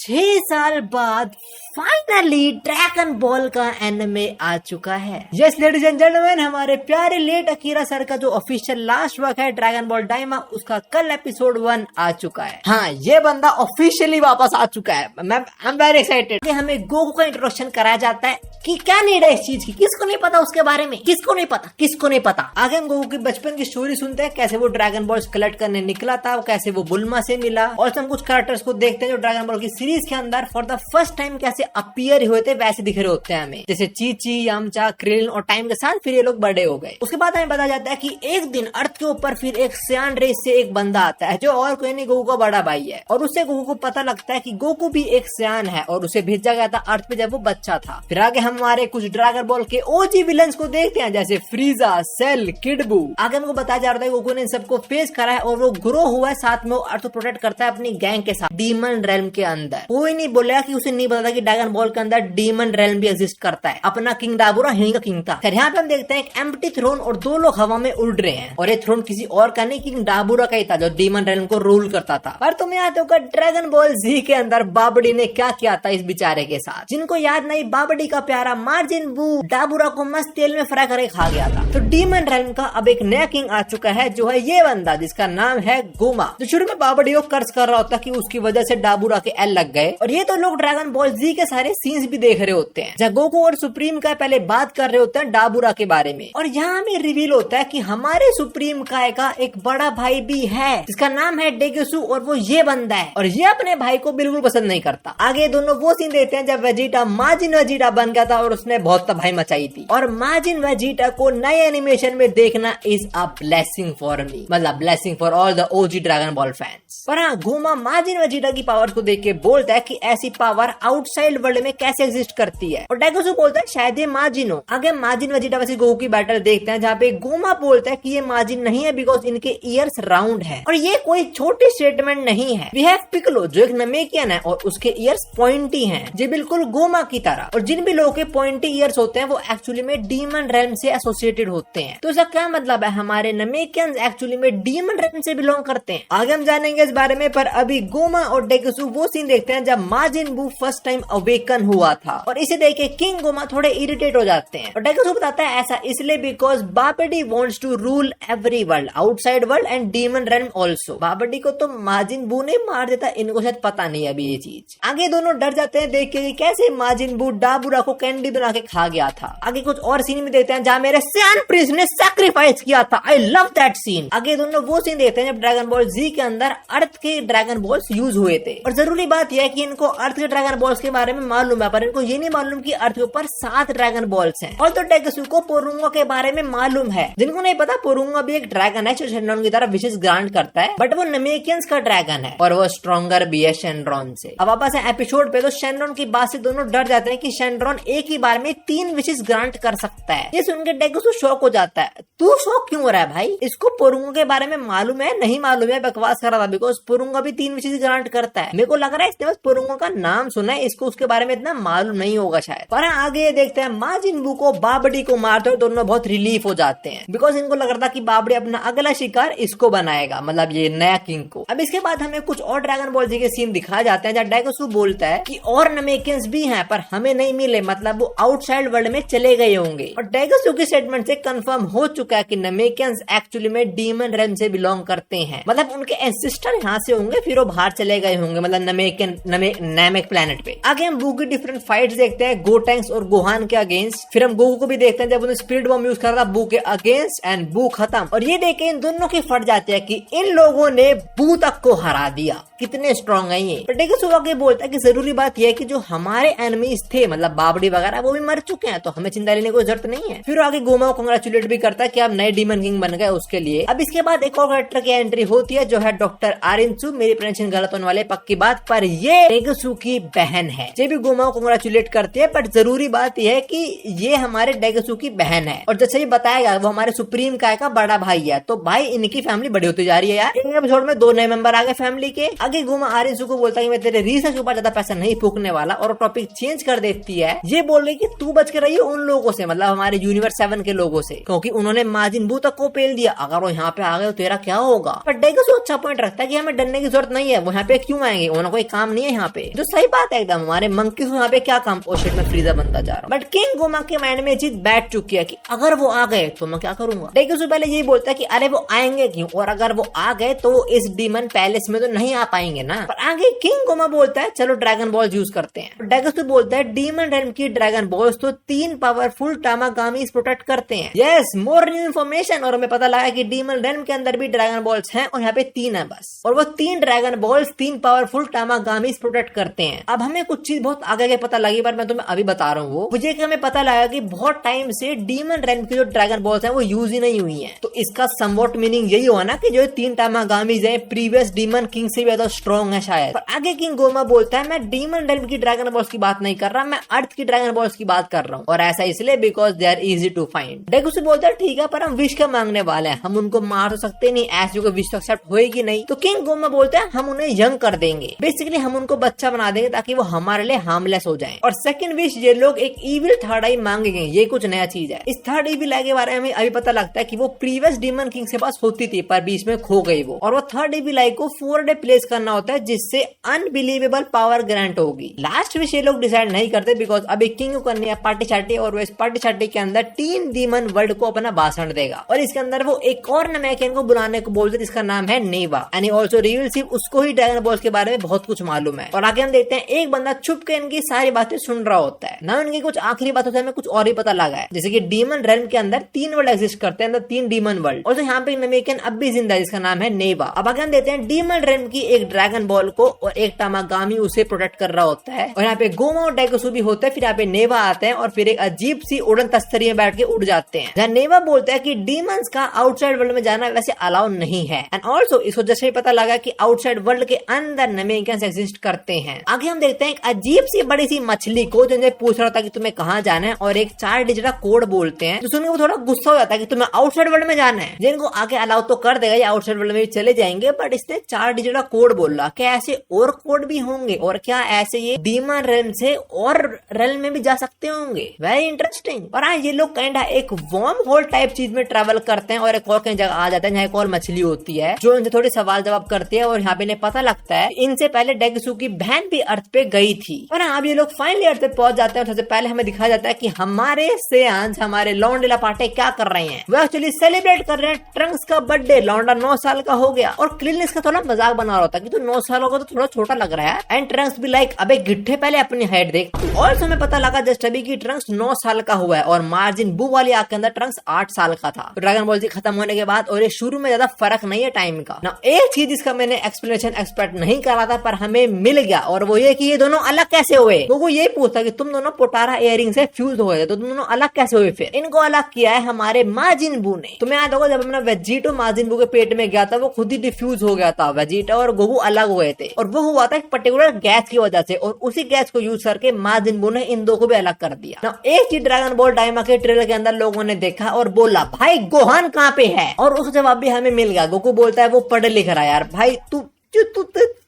6 साल बाद finally dragon ball का एनिमे आ चुका है। यस लेडीज एंड जेंटलमैन, हमारे प्यारे लेट अकीरा सर का जो ऑफिशियल लास्ट वर्क है ड्रैगन बॉल डायमा, उसका कल एपिसोड 1 आ चुका है। हाँ, ये बंदा ऑफिशियली वापस आ चुका है। मैं आई एम वेरी एक्साइटेड। हमें गोकू का इंट्रोडक्शन कराया जाता है कि क्या नीड है इस चीज की, किसको नहीं पता उसके बारे में, किसको नहीं पता। आगे हम गोकू की बचपन की स्टोरी सुनते हैं, कैसे वो ड्रैगन बॉल्स कलेक्ट करने निकला था, कैसे वो बुल्मा से मिला, और हम कुछ कैरेक्टर्स को देखते हैं जो ड्रैगन बॉल की सीरीज के अंदर फॉर द फर्स्ट टाइम कैसे अपीयर हुए थे, वैसे दिख रहे होते हैं हमें, जैसे चीची, यामचा, क्रिलिन, और टाइम के साथ फिर ये लोग बड़े हो गए। उसके बाद हमें बताया जाता है कि एक दिन अर्थ के ऊपर फिर एक सियान रेस से एक बंदा आता है जो और कोई नहीं गोकू का बड़ा भाई है, और उससे गोकू को पता लगता है कि गोकू भी एक सियान है और उसे भेजा गया था अर्थ पे जब वो बच्चा था। फिर आगे हम हमारे कुछ ड्रैगन बॉल के ओजी विलन्स को देखते हैं, जैसे फ्रीजा, सेल, किड बू। आगे हमको बताया जा रहा है गोकू ने इन सबको फेस करा है और वो ग्रो हुआ है, साथ में वो अर्थ प्रोटेक्ट करता है अपनी गैंग के साथ डीमन रेल्म के अंदर। कोई नहीं बोलेगा कि उसे नहीं पता था कि ड्रैगन बॉल के अंदर डीमन रेल्म भी एग्जिस्ट करता है। अपना किंग डाबुरा यहीं का किंग था। फिर यहाँ पे हम देखते हैं एक एम्प्टी थ्रोन और 2 लोग हवा में उड़ रहे हैं, और ये थ्रोन किसी और का नहीं, किंग डाबुरा का ही था जो डीमन रेल्म को रूल करता था। पर तुम्हें याद होगा ड्रैगन बॉल जी के अंदर बाबडी ने क्या किया था इस बेचारे के साथ। जिनको याद नहीं, बाबडी का प्यारा मार्जिन बू डाबुरा को मस्त तेल में फ्राई करके खा गया था। तो डीमन रेल्म का अब एक नया किंग आ चुका है, जो है ये बंदा जिसका नाम है गोमा, जो शुरू में बाबडी को कर्ज कर रहा होता कि उसकी वजह से डाबुरा के एल लग गए। और ये तो लोग ड्रैगन बॉल जी के सारे सीन्स भी देख रहे होते हैं, जहाँ गोकू और सुप्रीम का पहले बात कर रहे होते हैं डाबुरा के बारे में। और यहाँ हमें रिवील होता है कि हमारे सुप्रीम काय का एक बड़ा भाई भी है जिसका नाम है डेगेसु, और वो ये बंदा है, और ये अपने भाई को बिल्कुल पसंद नहीं करता। आगे दोनों वो सीन देते हैं जब वेजिटा माजिन वेजिटा बन गया था और उसने बहुत तबाही मचाई थी। और माजिन वेजिटा को नए एनिमेशन में देखना is a blessing for me, मतलब blessing for all the OG Dragon Ball fans. पर हाँ, गोमा माजिन वेजिटा की पावर्स को देख के बोलता है कि ऐसी पावर आउटसाइड वर्ल्ड में कैसे एग्जिस्ट करती है, और डेगेसु बोलता है शायद ये माजिन हो। आगे माजिन वेजिटा वैसे गोकू की बैटल देखते हैं, जहाँ पे गोमा बोलता है कि ये माजिन नहीं है बिकॉज इनके ईयर्स राउंड है। और ये कोई छोटी स्टेटमेंट नहीं है। वी हैव पिकलो जो एक नमेकियन है और उसके ईयर्स पॉइंटी हैं, जो बिल्कुल गोमा की तरह। और जिन भी लोगों के पॉइंटी ईयर्स होते हैं वो एक्चुअली में डीमन रेल्म से एसोसिएटेड होते हैं। तो इसका क्या मतलब है, हमारे नमेकियंस एक्चुअली में डीमन रेल्म से बिलोंग करते हैं। आगे हम जानेंगे इस बारे में, पर अभी गोमा और डेगेसु वो सीन देखते हैं जब माजिन बू फर्स्ट टाइम अवेकन हुआ था, और इसे देख के किंग गोमा थोड़े इरिटेट हो जाते हैं। और डेगेसु बताता है ऐसा इसलिए because Babidi wants to rule every world, outside world and demon realm also. Babidi को तो माजिन बू ने मार देता, इनको शायद पता नहीं अभी ये चीज। आगे दोनों डर जाते हैं देख के कैसे माजिन बू डाबुरा को कैंडी बना के खा गया था। आगे कुछ और सीन में देखते हैं जहाँ मेरे सैन प्रिंस ने सैक्रिफाइस किया था। I love that scene. आगे दोनों वो सीन देखते हैं जब ड्रैगन बॉल जी के अंदर अर्थ के ड्रैगन बॉल्स यूज हुए थे। और जरूरी बात यह है कि इनको अर्थ के ड्रैगन बॉल्स के बारे में मालूम है, पर इनको ये नहीं मालूम कि अर्थ के ऊपर 7 ड्रैगन बॉल्स हैं। और तो डेगेसु को पोरुंगा के बारे में मालूम है। जिनको नहीं पता, पोरुंगा भी एक ड्रैगन है जो शेनरॉन की तरह विशेष ग्रांट करता है, बट वो नमेकियंस का ड्रैगन है और वो स्ट्रॉन्गर भी है शेनरॉन से। अब वापस है एपिसोड पे, तो शेनरॉन की बात से दोनों डर जाते हैं कि शेनरॉन एक ही बार में 3 विशेष ग्रांट कर सकता है। ये सुनकर डेगेसु शॉक हो जाता है। तू शॉक क्यों हो रहा है भाई, इसको पोरुंगा के बारे में मालूम है? नहीं मालूम है, बकवास कर रहा था, बिकॉज पोरुंगा भी 3 विशेष ग्रांट करता है। मेरे को लग रहा है इसने बस पोरुंगा का नाम सुना है, इसको उसके बारे में इतना मालूम नहीं होगा शायद। पर आगे देखते हैं माजिन बू को बाबडी को मारते हुए दोनों बहुत रिलीफ हो जाते हैं, बिकॉज इनको लग रहा था कि बाबडी अपना अगला शिकार इसको बनाएगा, मतलब ये नया किंग को। अब इसके बाद हमें कुछ और ड्रैगन बॉल जी के सीन दिखाए जाते हैं जहाँ डेगेसु बोलता है कि और नमेकियंस भी हैं पर हमें नहीं मिले, मतलब वो आउटसाइड वर्ल्ड में चले गए होंगे। और डेगेसु की स्टेटमेंट से कंफर्म हो चुका है कि नमेकियंस एक्चुअली में डीमन रेल्म से बिलोंग करते हैं, मतलब उनके एंसेस्टर यहाँ से होंगे, फिर वो बाहर चले गए होंगे, मतलब नमेकियन नैमेक प्लेनेट पे। आगे हम बू की डिफरेंट फाइट्स देखते हैं, गोटेंक्स और गोहान के अगेंस्ट। फिर हम गोकू को भी देखते हैं जब उन्हें स्पिरिट बॉम्ब यूज कर रहा बू के अगेंस्ट, एंड बू खत्म। और ये देख के इन दोनों की फट जाती है कि इन लोगों ने बू तक को हरा दिया, कितने स्ट्रॉन्ग है ये। पर डेगेसु आगे बोलता है कि जरूरी बात यह है कि जो हमारे एनिमीज थे, मतलब बाबडी वगैरह, वो भी मर चुके हैं, तो हमें चिंता लेने की जरूरत नहीं है। फिर आगे गोमा को कांग्रेचुलेट भी करता है कि आप नए डीमन किंग बन गए उसके लिए। अब इसके बाद एक और कैरेक्टर की एंट्री होती है जो है डॉक्टर आरिंसु। मेरी प्रोनाउंसिएशन गलत होने वाले पक्की बात, पर ये डेगेसु की बहन है। ये भी गोमा को कांग्रेचुलेट करती है, पर जरूरी बात यह है कि ये हमारे डेगेसु की बहन है, और जैसे ये बताया गया वो हमारे सुप्रीम काय का बड़ा भाई है। तो भाई इनकी फैमिली बड़ी होती जा रही है यार। एक एपिसोड में 2 नए मेंबर आ गए फैमिली के। आगे गोमा आरिंसु को बोलता है कि मैं तेरे रिसर्च के ऊपर ज्यादा पैसा नहीं फूकने वाला, और टॉपिक चेंज कर देती है। ये बोल रही कि तू बच के रही उन लोगों से, मतलब हमारे यूनिवर्स 7 के लोगों से, क्योंकि उन्होंने माजिन बू तक को पेल दिया। अगर वो यहाँ पे आ गए तो तेरा क्या होगा। पर डेगेसु अच्छा पॉइंट रखता है कि हमें डरने की जरूरत नहीं है, वो यहाँ पे क्यों आएंगे, उन्होंने कोई काम नहीं है यहाँ पे, जो सही बात है एकदम। हमारे मंकी को यहाँ पे क्या काम, ओ शिट मैं फ्रीजर बनता जा रहा हूँ। बट किंग गोमा के माइंड में चीज बैठ चुकी है कि अगर वो आ गए तो मैं क्या करूंगा। डेगुसु पहले यही बोलता है कि अरे वो आएंगे क्यों, और अगर वो आ गए तो इस डीमन पैलेस में तो नहीं आ पाएंगे ना। पर आगे किंग गोमा बोलता है चलो ड्रैगन बॉल यूज करते हैं। डेगुसु बोलता है डीमन रेल्म की ड्रैगन बॉल्स तो 3 पावरफुल टामागामी प्रोटेक्ट करते हैं। Yes, more new information. और हमें पता लगा कि डीमन रेल्म के अंदर भी ड्रैगन बॉल्स हैं और यहाँ पे 3 है बस, और वो 3 ड्रैगन बॉल्स 3 पावरफुल टामागामी प्रोटेक्ट करते हैं। अब हमें कुछ चीज बहुत आगे के पता लगी, पर मैं तुम्हें अभी बता रहा हूँ। वो मुझे हमें पता लगा कि बहुत टाइम से डीमन रेल्म की जो ड्रैगन बॉल्स हैं वो यूज ही नहीं हुई हैं। तो इसका समवॉट मीनिंग यही हुआ ना कि जो 3 टामागामीज हैं प्रीवियस डीमन किंग से भी ज्यादा स्ट्रॉन्ग है शायद। पर आगे किंग गोमा बोलता है मैं डीमन रेल्म की ड्रैगन बॉल्स की बात नहीं कर रहा, मैं अर्थ की ड्रैगन बॉल्स की बात कर रहा हूँ, और ऐसा इसलिए because they are easy to find. Degesu बोलता है ठीक है, पर हम विश क्या मांगने वाले हैं, हम उनको मार तो सकते नहीं, ऐसी कोई विश तो एक्सेप्ट होएगी नहीं। तो किंग गोमा बोलता है हम उन्हें यंग कर देंगे, बेसिकली हम उनको बच्चा बना देंगे ताकि वो हमारे लिए हार्मलेस हो जाएं। और सेकंड विश ये लोग एक इविल थर्ड आई मांगेंगे, ये कुछ नया चीज है। इस थर्ड इविल आई के बारे में हमें अभी पता लगता है कि वो प्रीवियस डीमन किंग के पास होती थी पर बीच में खो गई वो, और वो थर्ड इविल आई को 4 डे प्लेस करना होता है जिससे अनबिलीवेबल पावर ग्रांट होगी। लास्ट विश ये लोग डिसाइड नहीं करते बिकॉज अभी किंग को करनी है पार्टी शार्टी, और वो इस पार्टी शार्टी के अंदर 3 डीमन वर्ल्ड को अपना भाषण देगा, और इसके अंदर वो एक और नमैकियन को बुलाने को बोलते जिसका नाम है नेवा, एंड ऑल्सो रिवील सिर्फ उसको ही ड्रैगन बॉल्स के बारे में बहुत कुछ मालूम है। और आगे हम देखते हैं एक बंदा छुप के इनकी सारी बातें सुन रहा होता है ना, इनकी कुछ आखिरी बातों से हमें कुछ और ही पता लगा है, जैसे कि डीमन रेल्म के अंदर 3 वर्ल्ड एग्जिस्ट करते हैं, 3 डीमन वर्ल्ड, और यहाँ पे नमैकियन अब भी जिंदा है जिसका नाम है नेवा। अब आगे हम देखते हैं डीमन रेल्म की एक ड्रैगन बॉल को और एक टामागामी उसे प्रोटेक्ट कर रहा होता है, और यहाँ पे गोमा और डेगुसु भी होते हैं, फिर यहाँ पे नेवा आते हैं और फिर एक अजीब सी उड़न तस्तरी में बैठ के उड़ जाते हैं, जहाँ नेवा बोलता है कि डीमंस का आउटसाइड वर्ल्ड में जाना वैसे अलाउ नहीं है, एंड ऑल्सो इसको जैसे पता लगा कि आउटसाइड वर्ल्ड के अंदर नमैकियंस एग्जिस्ट करते हैं। आगे हम देखते हैं एक अजीब सी बड़ी सी मछली को जो पूछ रहा था कि तुम्हें कहाँ जाना है, और एक 4 डिजिट का कोड बोलते हैं, तो सुनकर वो थोड़ा गुस्सा हो जाता है कि तुम्हें आउटसाइड वर्ल्ड में जाना है। जिनको आगे अलाउ तो कर देगा ये आउटसाइड वर्ल्ड में चले जाएंगे, बट इसने 4 डिजिट का कोड बोला। क्या ऐसे और कोड भी होंगे, और क्या ऐसे ये डीमन रेल्म से और रेल्म में भी जा सकते होंगे? Very interesting. और हाँ, ये लोग काइंड एक वर्म होल टाइप चीज में ट्रेवल करते हैं और एक और कहीं जगह आ जाते हैं जहाँ एक और मछली होती है जो इनसे थोड़ी सवाल जवाब करती है, और यहाँ पे इन्हें पता लगता है इनसे पहले डेगुसु की बहन भी अर्थ पे गई थी। और अब ये लोग फाइनली अर्थ पे पहुंच जाते हैं, और सबसे पहले हमें दिखाया जाता है कि हमारे सेयांस हमारे लौंडेला पाटे क्या कर रहे हैं, वो एक्चुअली सेलिब्रेट कर रहे हैं ट्रंक्स का बर्थडे। लौंडा 9 साल का हो गया, और क्लिन इसका थोड़ा मजाक बना रहा होता है कि तू 9 साल होगा तो थोड़ा छोटा लग रहा है, एंड ट्रंक्स भी लाइक अबे गिट्ठे पहले अपनी हाइट देख। और हमें पता लगा जस्ट अभी की ट्रंक्स 9 साल का हुआ है, और मार्जिन बू वाली आग के अंदर ट्रंक्स 8 साल का था ड्रैगन बॉल जी खत्म होने के बाद, और ये शुरू में ज्यादा फर्क नहीं है टाइम का ना। एक चीज जिसका मैंने एक्सप्लेनेशन एक्सपेक्ट नहीं करा था पर हमें मिल गया, और वो ये कि ये दोनों अलग कैसे हुए। वो ये पूछता कि तुम दोनों पोटारा इयरिंग से फ्यूज हो गए तो तुम दोनों अलग कैसे हुए? फिर इनको अलग किया है हमारे माजिन बू ने। तुम्हें याद होगा जब अपना वेजिटो माजिन बू के पेट में गया था वो खुद ही डिफ्यूज हो गया था, वेजिटा और गोगू अलग हुए थे, और वो हुआ था एक पर्टिकुलर गैस की वजह से, और उसी गैस को यूज करके माजिन बू ने इन दो को भी अलग कर दिया ना। एक चीज ड्रैगन बॉल डायमा के ट्रेलर के अंदर लोगों ने देखा और बोला भाई गोहान कहाँ पे है, और उसका जवाब भी हमें मिल गया। गोकू बोलता है वो पढ़ लिख रहा है। यार भाई तू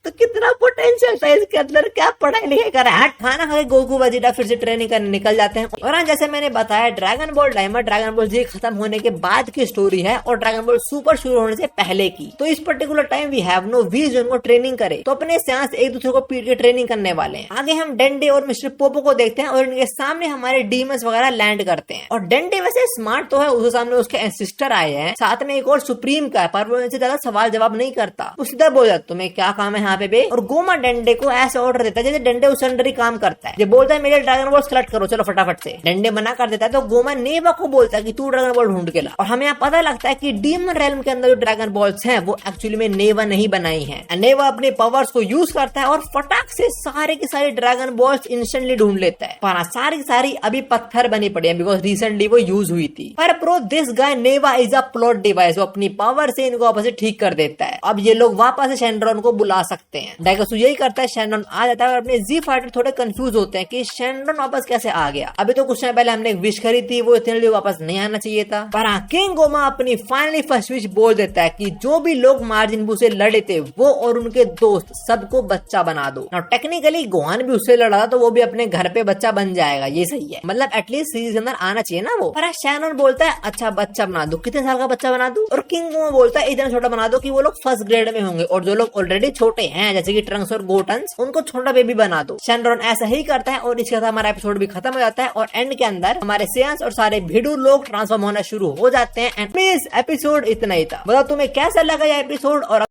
तो कितना पोटेंशियल था इसके अंदर, क्या पढ़ाई लिखाई कर रहा है। खाना खा के गोकू वेजिटा फिर से ट्रेनिंग करने निकल जाते हैं। और हाँ, जैसे मैंने बताया dragon ball Dayma dragon ball जी खत्म होने के बाद की स्टोरी है, और ड्रैगन बॉल सुपर शुरू होने से पहले की। तो इस particular time we have no we जो उनको ट्रेनिंग करे, तो अपने सेंस एक दूसरे को पीट के ट्रेनिंग करने वाले हैं। आगे हम डेंडे और मिस्टर पोपो को देखते हैं, और इनके सामने हमारे डीमंस वगैरह लैंड करते हैं। और डेंडे वैसे स्मार्ट तो है, उसके सामने उसके एंसिस्टर आए हैं, साथ में एक और सुप्रीम का है, पर वो इनसे ज्यादा सवाल जवाब नहीं करता। वो सीधा बोल जाता तुम्हें क्या काम है यहाँ पे बे। और गोमा डंडे को ऐसे ऑर्डर देता है जैसे डंडे उस अंडर ही काम करता है। ये बोलता है मेरे ड्रैगन बॉल्स कलेक्ट करो चलो फटाफट से। डंडे मना कर देता है तो गोमा नेवा को बोलता है कि तू ड्रैगन बॉल ढूंढ के ला। और हमें यहाँ पता लगता है कि डीमन रेल्म के अंदर जो ड्रैगन बॉल्स हैं वो एक्चुअली में नेवा नहीं बनाई हैं। नेवा अपने पावर्स को यूज करता है और फटाक से सारे की सारी ड्रैगन बॉल्स इंस्टेंटली ढूंढ लेता है। पर सारी की सारी अभी पत्थर बनी पड़ी है बिकॉज रिसेंटली वो यूज हुई थी। पर प्रो दिस गाय नेवा इज अ प्लॉट डिवाइस, वो अपनी पावर से इनको वापस से ठीक कर देता है। अब ये लोग वापस से शेनरॉन को बुला सकते हैं। डेगुसु यही करता है, शेनरॉन आ जाता है और अपने जी फाइटर थोड़े कंफ्यूज होते हैं कि शेनरॉन वापस कैसे आ गया। अभी तो कुछ टाइम पहले हमने एक विश करी थी, वो इतने वापस नहीं आना चाहिए था। पर हाँ, किंग गोमा अपनी फाइनली फर्स्ट विश बोल देता है कि जो भी लोग मार्जिन बू से लड़े थे वो और उनके दोस्त सबको बच्चा बना दो। नाउ टेक्निकली गोहान भी उससे लड़ा था तो वो भी अपने घर पे बच्चा बन जाएगा, ये सही है, मतलब एटलीस्ट सीरीज के अंदर आना चाहिए ना वो। पर शेनरॉन बोलता है अच्छा बच्चा बना दो, कितने साल का बच्चा बना दो? और किंग गोमा बोलता है इतना छोटा बना दो कि वो लोग फर्स्ट ग्रेड में होंगे और जो लोग ऑलरेडी छोटे हैं जैसे कि ट्रंक्स और गोटन्स, उनको छोटा बेबी बना दो। शेनरॉन ऐसा ही करता है और इसके साथ हमारा एपिसोड भी खत्म हो जाता है और एंड के अंदर हमारे सेयंस और सारे भिडू लोग ट्रांसफॉर्म होना शुरू हो जाते हैं। एंड प्लीज एपिसोड इतना ही था। बताओ तुम्हें कैसा लगा ये एपिसोड और